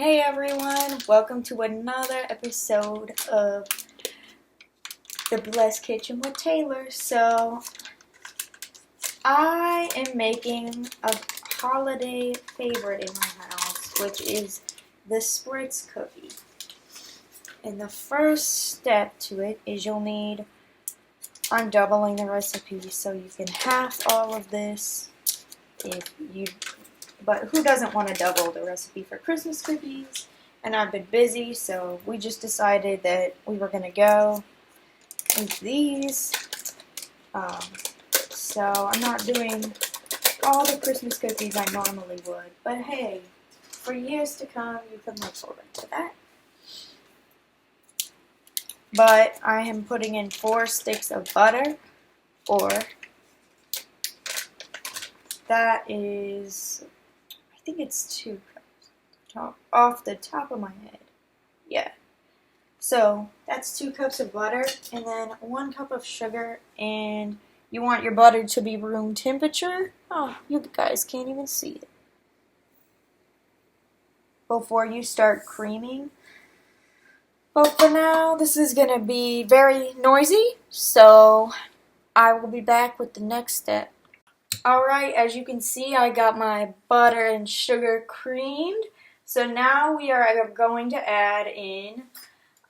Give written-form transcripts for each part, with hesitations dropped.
Hey everyone, welcome to another episode of The Blessed Kitchen with Taylor. So, I am making a holiday favorite in my house, which is the Spritz cookie. And the first step to it is I'm doubling the recipe so you can half all of this but who doesn't want to double the recipe for Christmas cookies? And I've been busy, so we just decided that we were going to go with these. So I'm not doing all the Christmas cookies I normally would. But hey, for years to come, you can look forward to that. But I am putting in 4 sticks of butter, or that is, I think it's 2 cups, off the top of my head. Yeah. So that's 2 cups of butter, and then 1 cup of sugar, and you want your butter to be room temperature. Oh, you guys can't even see it. Before you start creaming. But for now, this is going to be very noisy, so I will be back with the next step. Alright, as you can see, I got my butter and sugar creamed. So now we are going to add in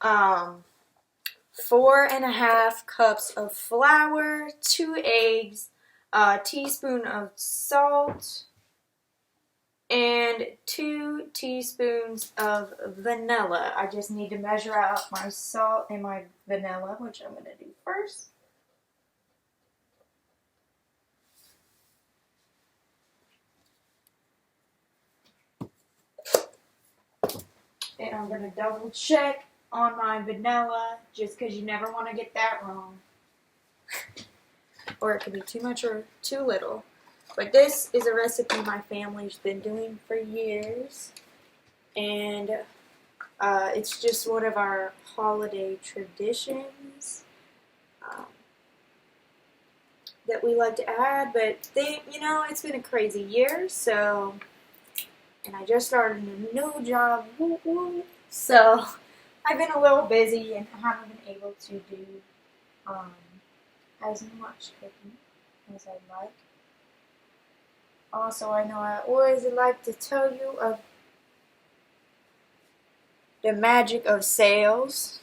4.5 cups of flour, 2 eggs, a teaspoon of salt, and 2 teaspoons of vanilla. I just need to measure out my salt and my vanilla, which I'm going to do first. And I'm going to double check on my vanilla, just because you never want to get that wrong. Or it could be too much or too little. But this is a recipe my family's been doing for years. And it's just one of our holiday traditions that we like to add. But it's been a crazy year, so... And I just started a new job, so I've been a little busy and haven't been able to do as much cooking as I'd like. Also, I know I always like to tell you of the magic of sales.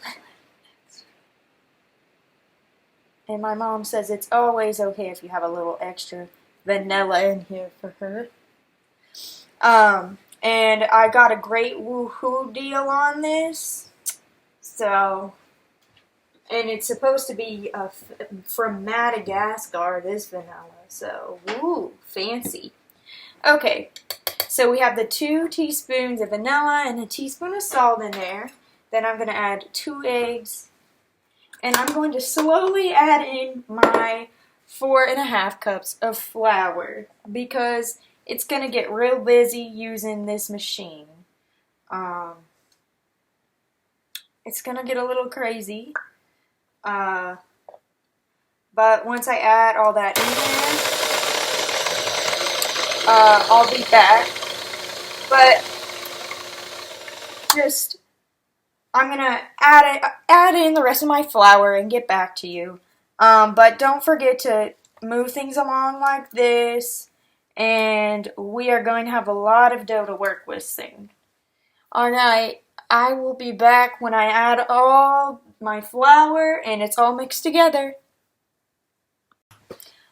And my mom says it's always okay if you have a little extra vanilla in here for her. And I got a great woohoo deal on this. So, and it's supposed to be from Madagascar, this vanilla. So, woo, fancy. Okay, so we have the 2 teaspoons of vanilla and a teaspoon of salt in there. Then I'm going to add 2 eggs. And I'm going to slowly add in my 4.5 cups of flour, because it's going to get real busy using this machine. It's going to get a little crazy. But once I add all that in there, I'll be back. But I'm going to add in the rest of my flour and get back to you. But don't forget to move things along like this. And we are going to have a lot of dough to work with soon. Alright, I will be back when I add all my flour and it's all mixed together.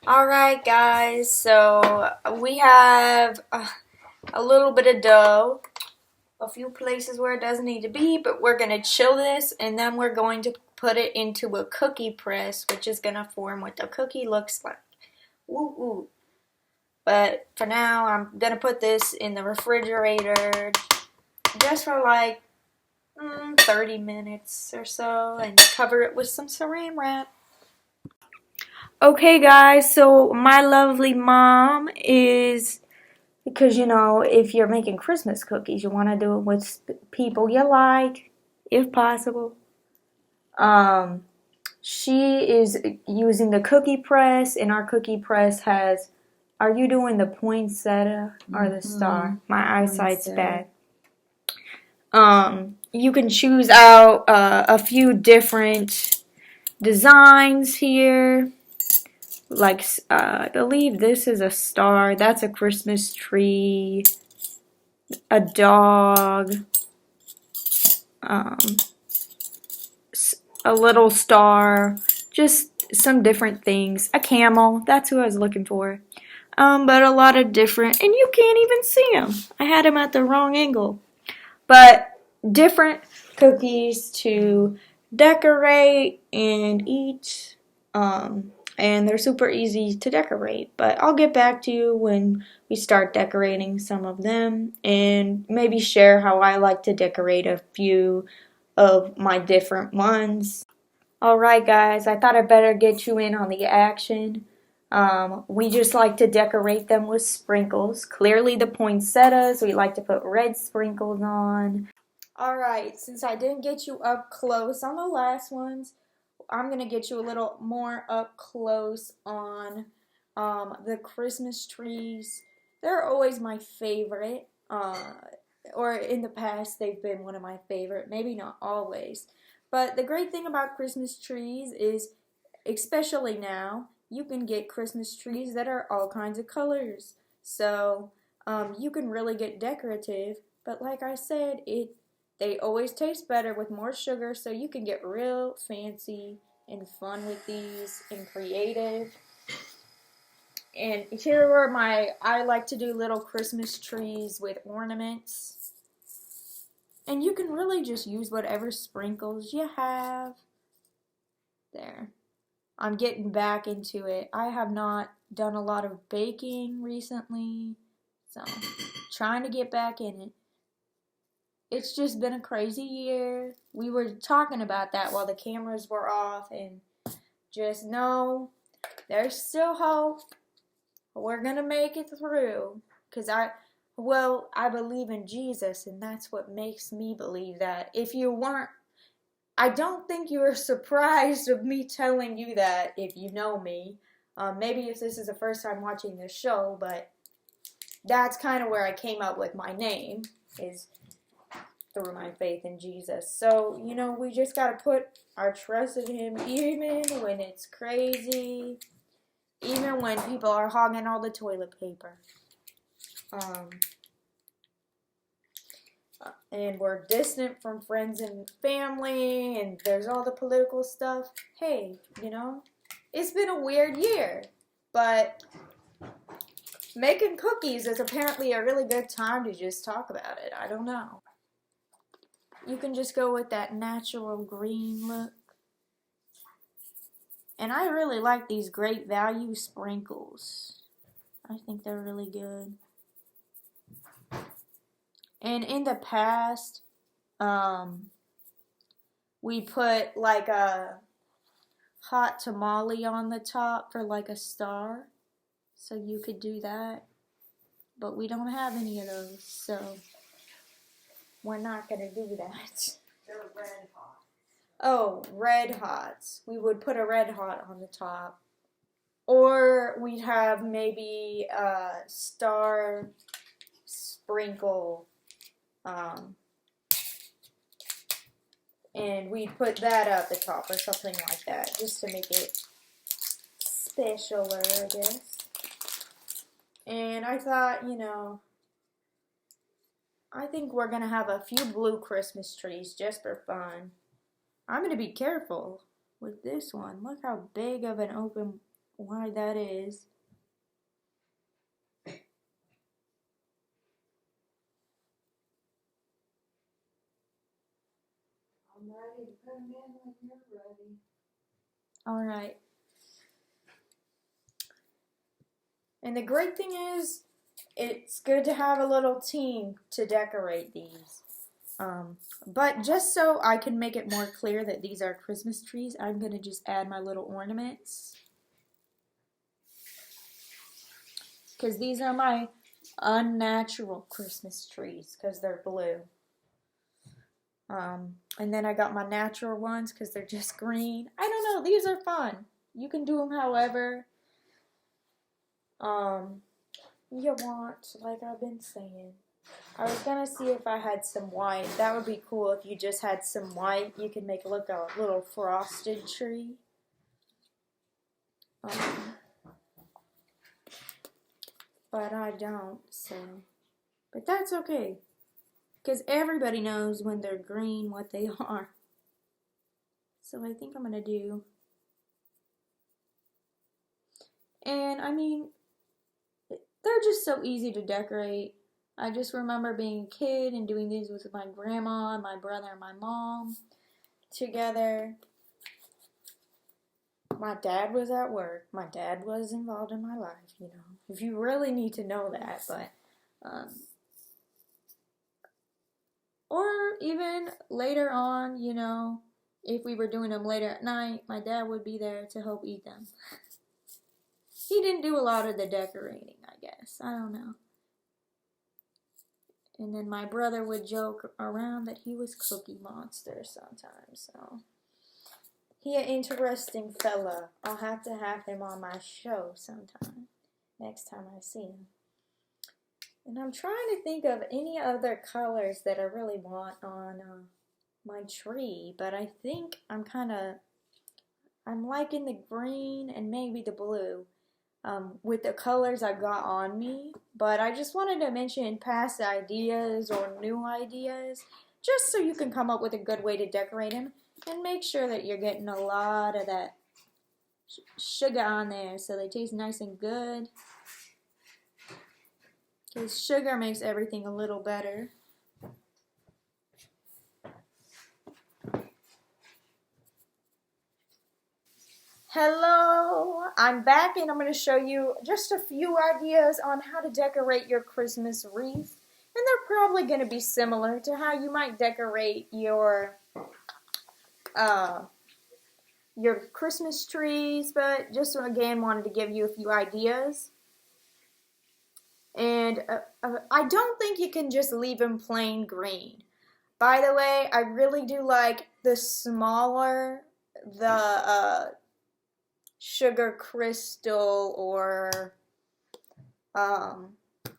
Alright guys, so we have a little bit of dough. A few places where it doesn't need to be, but we're going to chill this, and then we're going to put it into a cookie press, which is going to form what the cookie looks like. Woo woo. But for now, I'm going to put this in the refrigerator just for like 30 minutes or so and cover it with some saran wrap. Okay guys, so my lovely mom is, because if you're making Christmas cookies, you want to do it with people you like, if possible. She is using the cookie press, and our cookie press has... Are you doing the poinsettia or the star? My eyesight's bad. You can choose out a few different designs here. Like, I believe this is a star. That's a Christmas tree. A dog. Um, a little star. Just some different things. A camel. That's who I was looking for. But a lot of different, and you can't even see them. I had them at the wrong angle. But different cookies to decorate and eat. And they're super easy to decorate. But I'll get back to you when we start decorating some of them and maybe share how I like to decorate a few of my different ones. Alright guys, I thought I'd better get you in on the action. We just like to decorate them with sprinkles. Clearly the poinsettias, we like to put red sprinkles on. Alright, since I didn't get you up close on the last ones, I'm going to get you a little more up close on the Christmas trees. They're always my favorite, or in the past they've been one of my favorite, maybe not always. But the great thing about Christmas trees is, especially now, you can get Christmas trees that are all kinds of colors. So you can really get decorative, but like I said, they always taste better with more sugar, so you can get real fancy and fun with these and creative. And here are I like to do little Christmas trees with ornaments. And you can really just use whatever sprinkles you have. There. I'm getting back into it. I have not done a lot of baking recently, so trying to get back in it. It's just been a crazy year. We were talking about that while the cameras were off, and just know there's still hope. We're going to make it through, because I believe in Jesus, and that's what makes me believe that. If you weren't, I don't think you were surprised of me telling you that if you know me. Maybe if this is the first time watching this show, but that's kind of where I came up with my name, is through my faith in Jesus. So, we just got to put our trust in Him even when it's crazy, even when people are hogging all the toilet paper. And we're distant from friends and family, and there's all the political stuff. Hey, it's been a weird year, but making cookies is apparently a really good time to just talk about it. I don't know. You can just go with that natural green look. And I really like these Great Value sprinkles. I think they're really good. And in the past, we put like a hot tamale on the top for like a star. So you could do that. But we don't have any of those, so we're not going to do that. They're red hot. Oh, red hots. We would put a red hot on the top. Or we'd have maybe a star sprinkle. And we'd put that at the top or something like that, just to make it specialer, I guess. And I thought, I think we're going to have a few blue Christmas trees just for fun. I'm going to be careful with this one. Look how big of an open wide that is. I'm ready to put them in when you're ready. Alright. And the great thing is, it's good to have a little team to decorate these. But just so I can make it more clear that these are Christmas trees, I'm going to just add my little ornaments. Because these are my unnatural Christmas trees, because they're blue. And then I got my natural ones because they're just green. I don't know, these are fun. You can do them however you want, like I've been saying. I was gonna see if I had some white. That would be cool if you just had some white. You could make it look a little frosted tree. But I don't, so. But that's okay. Because everybody knows when they're green what they are. So I think I'm gonna do. And I mean, they're just so easy to decorate. I just remember being a kid and doing these with my grandma and my brother and my mom together. My dad was at work. My dad was involved in my life, you know. If you really need to know that, but or even later on, you know, if we were doing them later at night, my dad would be there to help eat them. He didn't do a lot of the decorating, I guess. I don't know. And then my brother would joke around that he was Cookie Monster sometimes, so. He an interesting fella. I'll have to have him on my show sometime. Next time I see him. And I'm trying to think of any other colors that I really want on my tree. But I think I'm liking the green and maybe the blue with the colors I got on me. But I just wanted to mention past ideas or new ideas. Just so you can come up with a good way to decorate them. And make sure that you're getting a lot of that sugar on there so they taste nice and good. Because sugar makes everything a little better. Hello, I'm back and I'm going to show you just a few ideas on how to decorate your Christmas wreath. And they're probably going to be similar to how you might decorate your Christmas trees, but just again wanted to give you a few ideas. And I don't think you can just leave them plain green. By the way, I really do like the smaller the sugar crystal or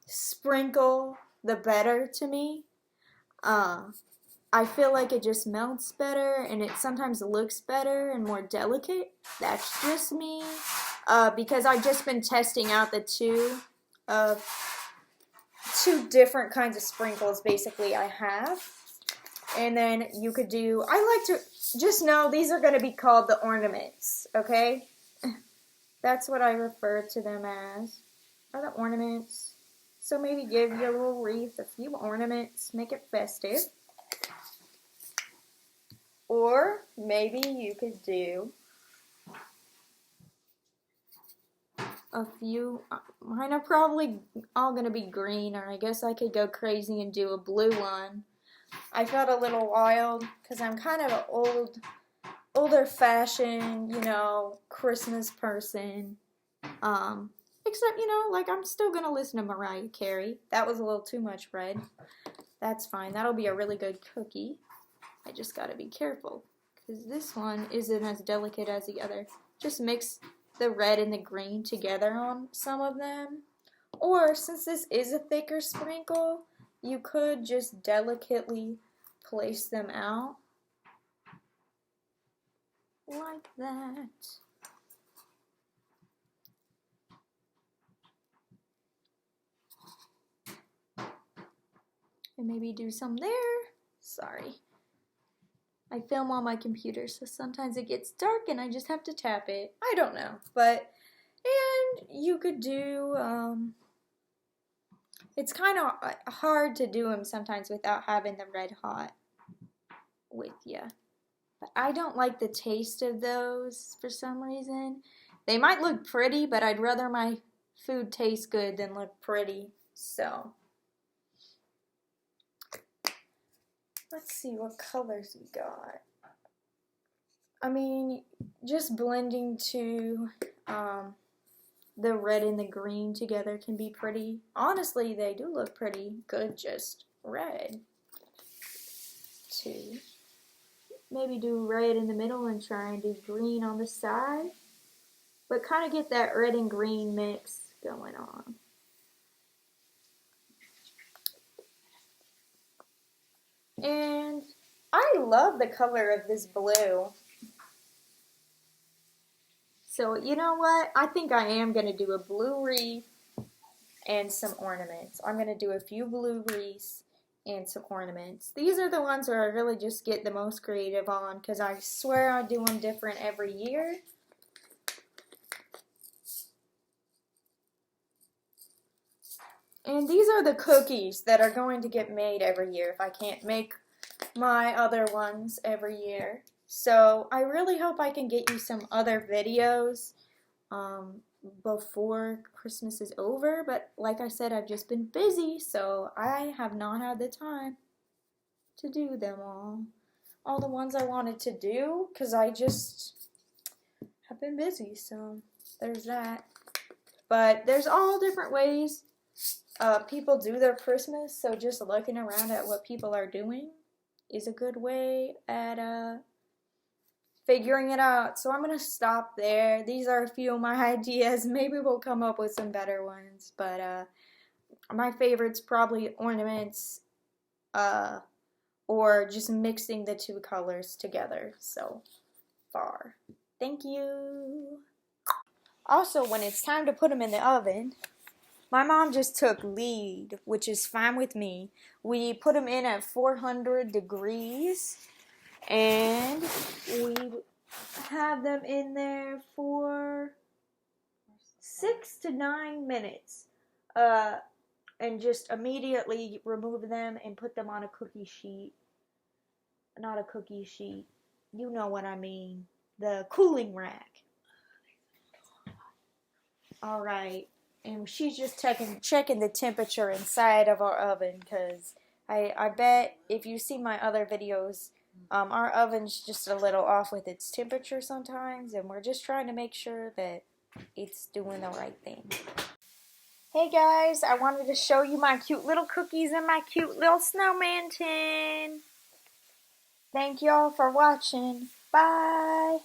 sprinkle, the better to me. I feel like it just melts better and it sometimes looks better and more delicate. That's just me. Because I've just been testing out the two different kinds of sprinkles basically I have. And then you could do, I like to, just know these are going to be called the ornaments, okay? That's what I refer to them as, are the ornaments. So maybe give your little wreath a few ornaments, make it festive. Or maybe you could do a few, mine are probably all going to be green, or I guess I could go crazy and do a blue one. I felt a little wild because I'm kind of an older fashioned, you know, Christmas person. Except, you know, like I'm still going to listen to Mariah Carey. That was a little too much red. That's fine. That'll be a really good cookie. I just gotta be careful, because this one isn't as delicate as the other. Just mix the red and the green together on some of them. Or, since this is a thicker sprinkle, you could just delicately place them out. Like that. And maybe do some there. Sorry. I film on my computer, so sometimes it gets dark and I just have to tap it. I don't know. But, and you could do, it's kind of hard to do them sometimes without having the red hot with you. But I don't like the taste of those for some reason. They might look pretty, but I'd rather my food taste good than look pretty. So, let's see what colors we got. I mean, just blending to the red and the green together can be pretty. Honestly, they do look pretty good just red. Too. Maybe do red in the middle and try and do green on the side. But kind of get that red and green mix going on. And I love the color of this blue. So you know what? I think I am going to do a blue wreath and some ornaments. I'm going to do a few blue wreaths and some ornaments. These are the ones where I really just get the most creative on because I swear I do them different every year. And these are the cookies that are going to get made every year if I can't make my other ones every year. So I really hope I can get you some other videos before Christmas is over. But like I said, I've just been busy, so I have not had the time to do them all the ones I wanted to do, because I just have been busy, so there's that. But there's all different ways people do their Christmas, so just looking around at what people are doing is a good way at figuring it out. So I'm going to stop there. These are a few of my ideas. Maybe we'll come up with some better ones, but my favorite's probably ornaments, or just mixing the two colors together so far. Thank you. Also, when it's time to put them in the oven, my mom just took lead, which is fine with me. We put them in at 400 degrees, and we have them in there for 6 to 9 minutes. And just immediately remove them and put them on a cookie sheet. Not a cookie sheet. You know what I mean. The cooling rack. Alright. And she's just checking the temperature inside of our oven, because I bet if you see my other videos, our oven's just a little off with its temperature sometimes, and we're just trying to make sure that it's doing the right thing. Hey guys, I wanted to show you my cute little cookies and my cute little snowman tin. Thank y'all for watching. Bye.